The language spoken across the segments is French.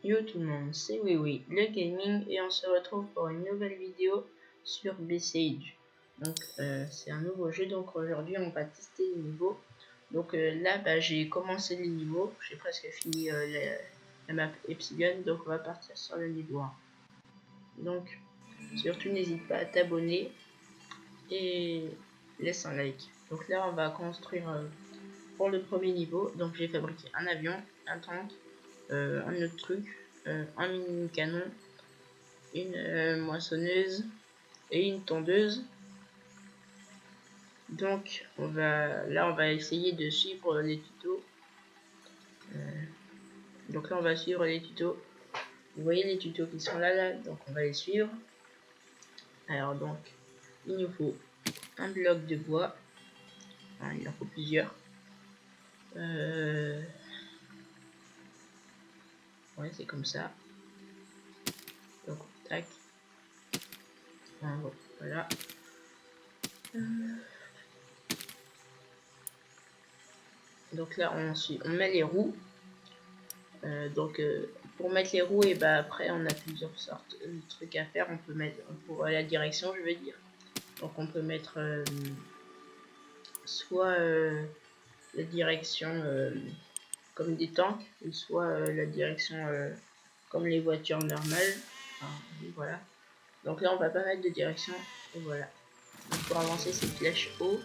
Yo tout le monde, c'est oui, le gaming, et on se retrouve pour une nouvelle vidéo sur Besiege. Donc c'est un nouveau jeu, donc aujourd'hui on va tester les niveaux. Donc là j'ai commencé les niveaux, j'ai presque fini la map Epsilon, donc on va partir sur le niveau 1. Donc surtout n'hésite pas à t'abonner et laisse un like. Donc là on va construire pour le premier niveau. Donc j'ai fabriqué un avion, un tank, un autre truc, un mini canon, une moissonneuse et une tondeuse. Donc on va essayer de suivre les tutos. Donc là on va suivre les tutos. Vous voyez les tutos qui sont là, donc on va les suivre. Alors donc il nous faut un bloc de bois. Enfin, il en faut plusieurs. Ouais, c'est comme ça. Donc tac. Voilà. Donc là on met les roues. Pour mettre les roues, et bah après on a plusieurs sortes de trucs à faire. On peut mettre pour la direction, je veux dire. Donc on peut mettre soit la direction comme des tanks, ou soit la direction comme les voitures normales. Enfin, voilà. Donc là on va pas mettre de direction. Et voilà. Donc pour avancer c'est flèche haut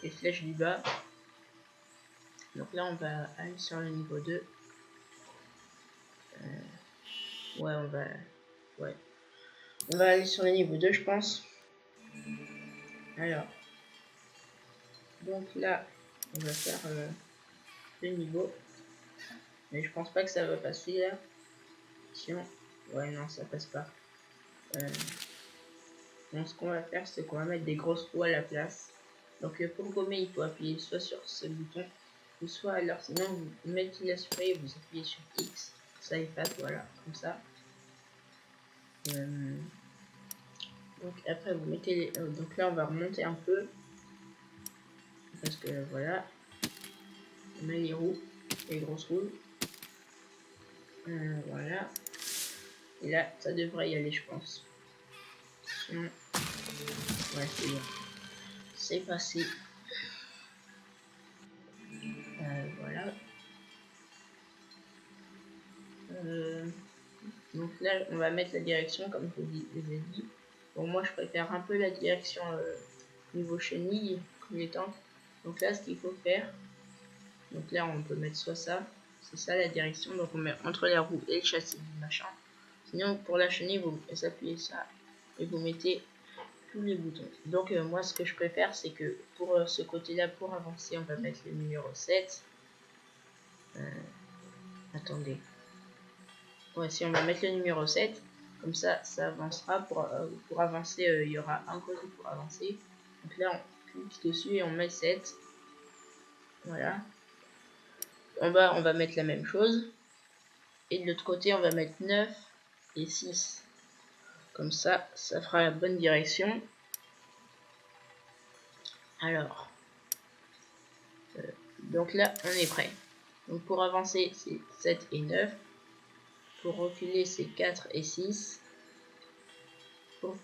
et flèche du bas. Donc là on va aller sur le niveau 2. Ouais, on va aller sur le niveau 2 je pense. Alors, donc là, on va faire le niveau. Mais je pense pas que ça va passer là. Sinon, ouais, non, ça passe pas. Donc, ce qu'on va faire, c'est qu'on va mettre des grosses roues à la place. Donc, pour gommer, il faut appuyer soit sur ce bouton, ou soit alors, sinon, vous mettez la souris et vous appuyez sur X. Ça efface, voilà, comme ça. Donc, après, vous mettez les. Donc là, on va remonter un peu. Parce que voilà. On met les roues, les grosses roues. Voilà. Et là, ça devrait y aller, je pense. Sinon, ouais, c'est bon. C'est passé. Voilà. Donc là, on va mettre la direction, comme je vous ai dit. Bon, moi, je préfère un peu la direction niveau chenille, comme les tanks. Donc là, ce qu'il faut faire, donc là, on peut mettre soit ça, c'est ça la direction. Donc on met entre la roue et le châssis du machin. Sinon, pour la chenille, vous appuyez ça et vous mettez tous les boutons. Donc moi, ce que je préfère, c'est que pour ce côté-là, pour avancer, on va mettre le numéro 7. Attendez. Ouais, si on va mettre le numéro 7, comme ça, ça avancera. Pour avancer, il y aura un côté pour avancer. Donc là, on clique dessus et on met 7. Voilà. En bas, on va mettre la même chose. Et de l'autre côté, on va mettre 9 et 6. Comme ça, ça fera la bonne direction. Alors, donc là, on est prêt. Donc pour avancer, c'est 7 et 9. Pour reculer, c'est 4 et 6. Pour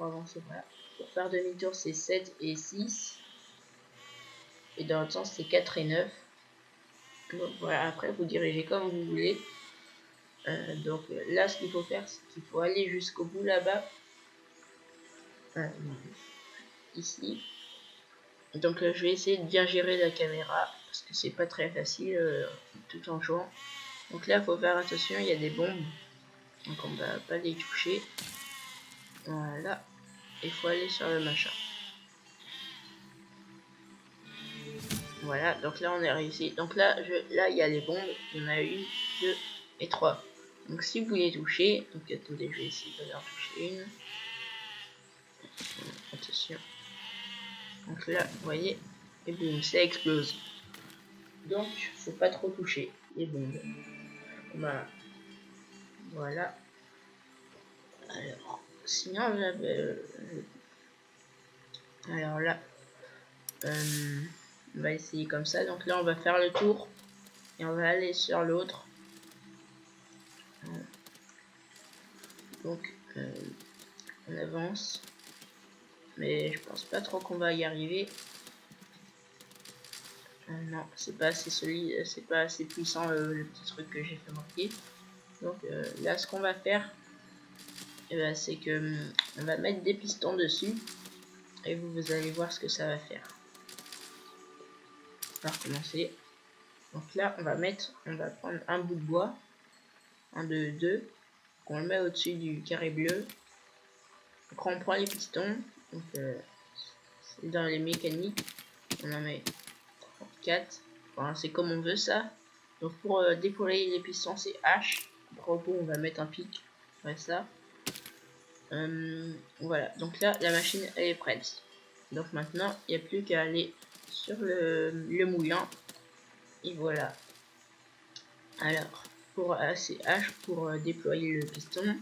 avancer, voilà. Pour faire demi-tour, c'est 7 et 6. Et dans l'autre sens, c'est 4 et 9. Donc voilà, après, vous dirigez comme vous voulez. Donc là, ce qu'il faut faire, c'est qu'il faut aller jusqu'au bout là-bas. Ici. Donc je vais essayer de bien gérer la caméra, parce que c'est pas très facile tout en jouant. Donc là, il faut faire attention, il y a des bombes. Donc on va pas les toucher. Voilà. Il faut aller sur le machin. Voilà, donc là on est réussi. Donc là, il y a les bombes. Il y en a 1, 2 et 3. Donc si vous les touchez, donc attendez, je vais essayer de leur toucher une. Attention. Donc là, vous voyez, et boum, ça explose. Donc, faut pas trop toucher les bombes. Voilà. Alors, sinon, alors là, on va essayer comme ça. Donc là, on va faire le tour et on va aller sur l'autre. Donc on avance, mais je pense pas trop qu'on va y arriver. Non, c'est pas assez solide, c'est pas assez puissant le petit truc que j'ai fait marquer. Donc là, ce qu'on va faire, c'est que on va mettre des pistons dessus et vous allez voir ce que ça va faire. On va recommencer. Donc là, on va prendre un bout de bois, un de deux, qu'on le met au-dessus du carré bleu. Donc on prend les pistons, donc dans les mécaniques, on en met 4. Enfin, c'est comme on veut ça. Donc pour déployer les pistons, c'est H. Après au bout, on va mettre un pic. Ouais, ça. Voilà, donc là la machine elle est prête. Donc maintenant il n'y a plus qu'à aller sur le moulin. Et voilà. Alors pour c'est H pour déployer le piston.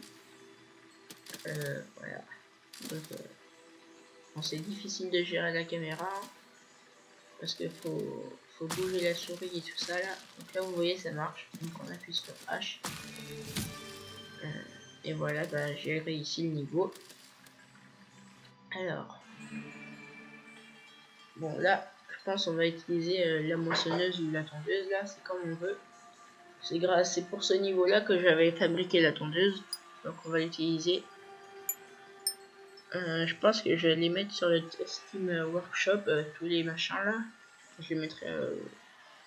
Voilà. Donc bon, c'est difficile de gérer la caméra parce qu'il faut bouger la souris et tout ça là. Donc là vous voyez ça marche. Donc on appuie sur H. Et voilà, bah, j'ai réussi le niveau. Alors, bon là, je pense on va utiliser la moissonneuse ou la tondeuse là, c'est comme on veut. C'est pour ce niveau là que j'avais fabriqué la tondeuse. Donc on va l'utiliser. Je pense que je vais les mettre sur le Steam Workshop, tous les machins là. Je les mettrai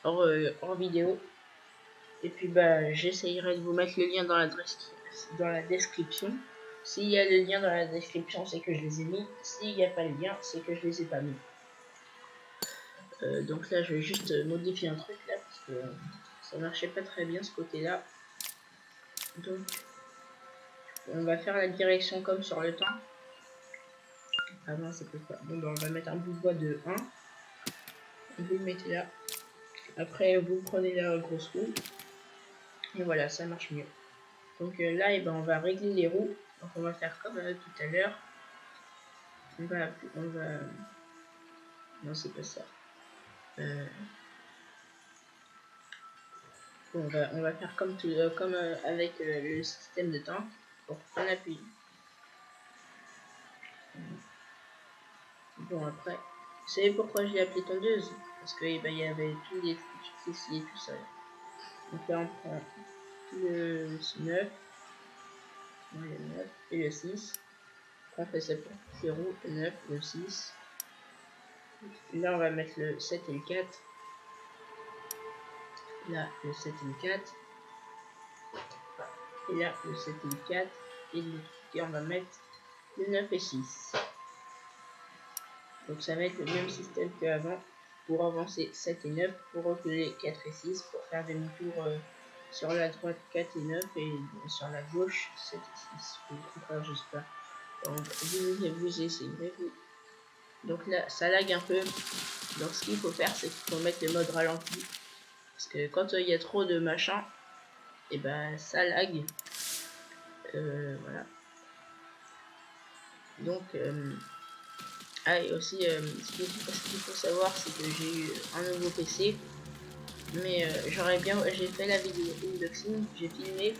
hors vidéo. Et puis bah j'essayerai de vous mettre le lien dans la description. S'il y a le lien dans la description, c'est que je les ai mis. S'il n'y a pas le lien, c'est que je les ai pas mis. Donc là, je vais juste modifier un truc là parce que ça marchait pas très bien ce côté-là. Donc, on va faire la direction comme sur le temps. Ah non, c'est pas. Bon, bah, on va mettre un bout de bois de 1. Vous le mettez là. Après, vous prenez la grosse roue. Et voilà, ça marche mieux. Donc là, et ben, on va régler les roues. Donc on va faire comme tout à l'heure. On va. Non, c'est pas ça. On va faire comme avec le système de temps. Bon, on appuie. Bon, après, vous savez pourquoi je l'ai appelé tondeuse? Parce que ben, il y avait tous les trucs ici et tout ça. Donc là, on prend le 9, le 9 et le 6. On fait ça pour toutes les roues, le 9, le 6. Là, on va mettre le 7 et le 4. Là, le 7 et le 4. Et là, le 7 et le 4. Et de l'autre côté, on va mettre le 9 et 6. Donc ça va être le même système qu'avant. Pour avancer 7 et 9, pour reculer 4 et 6, pour faire demi-tour sur la droite 4 et 9 et sur la gauche 7 et 6. Ou le contraire, j'espère. Donc vous essayerez vous. Donc là, ça lag un peu. Donc ce qu'il faut faire, c'est qu'il faut mettre le mode ralenti. Parce que quand il y a trop de machin, et ben ça lag. Voilà. Donc et aussi ce qu'il faut savoir, c'est que j'ai eu un nouveau PC. Mais j'ai fait la vidéo unboxing, j'ai filmé,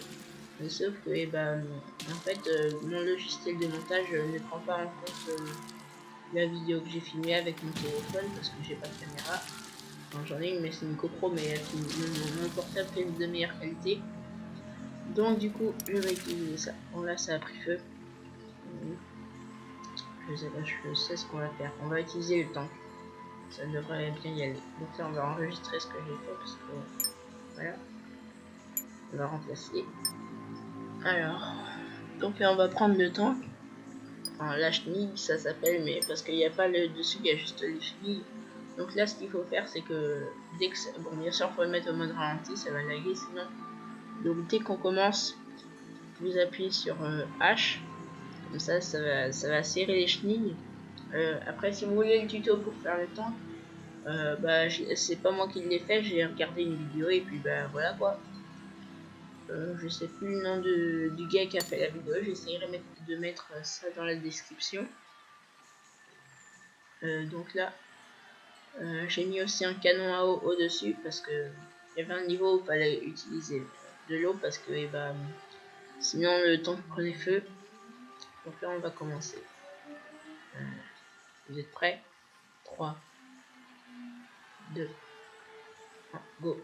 mais sauf que en fait mon logiciel de montage ne prend pas en compte la vidéo que j'ai filmée avec mon téléphone parce que j'ai pas de caméra. Enfin, j'en ai une, mais c'est une GoPro, mais mon portable fait de meilleure qualité. Donc du coup je vais utiliser ça. Bon là ça a pris feu. Je sais ce qu'on va faire. On va utiliser le tank. Ça devrait bien y aller. Donc là on va enregistrer ce que j'ai fait parce que voilà. On va remplacer. Alors, donc là on va prendre le tank. Enfin la chenille ça s'appelle, mais parce qu'il n'y a pas le dessus, il y a juste les chenilles. Donc là ce qu'il faut faire c'est que dès que bon bien sûr faut le mettre au mode ralenti, ça va laguer sinon. Donc dès qu'on commence, vous appuyez sur H. Comme ça va serrer les chenilles. Après si vous voulez le tuto pour faire le tank, c'est pas moi qui l'ai fait, j'ai regardé une vidéo et puis voilà quoi. Je sais plus le nom du gars qui a fait la vidéo, j'essayerai de mettre ça dans la description. Donc là, j'ai mis aussi un canon à eau au-dessus parce que il y avait un niveau où il fallait utiliser de l'eau parce que Sinon le temps prenait feu. Donc là on va commencer. Vous êtes prêts? 3, 2, 1, go.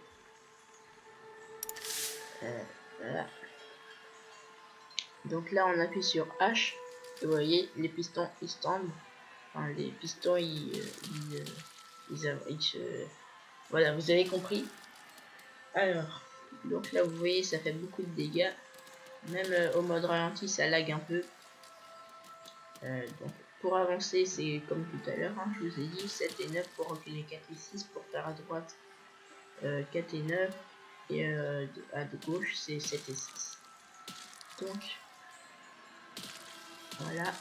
Voilà. Donc là on appuie sur H. Et vous voyez les pistons ils se tendent. Enfin les pistons voilà, vous avez compris. Alors, donc là vous voyez ça fait beaucoup de dégâts. Même au mode ralenti ça lag un peu. Donc pour avancer c'est comme tout à l'heure, hein, je vous ai dit 7 et 9 pour reculer, 4 et 6 pour faire à droite, 4 et 9 et à de gauche c'est 7 et 6. Donc voilà.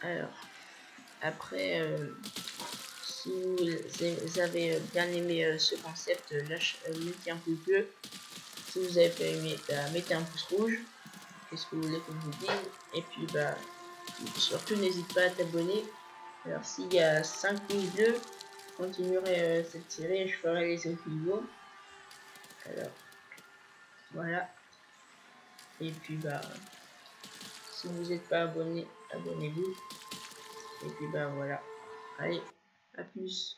Alors après si vous avez bien aimé ce concept, mettez un pouce bleu. Si vous avez pas aimé, mettez un pouce rouge. Qu'est-ce que vous voulez que je vous dise? Et puis surtout n'hésite pas à t'abonner. Alors s'il y a 5000 bleus, je continuerai cette série et je ferai les autres niveaux. Alors voilà. Et puis si vous n'êtes pas abonné, abonnez-vous. Et puis voilà. Allez, à plus.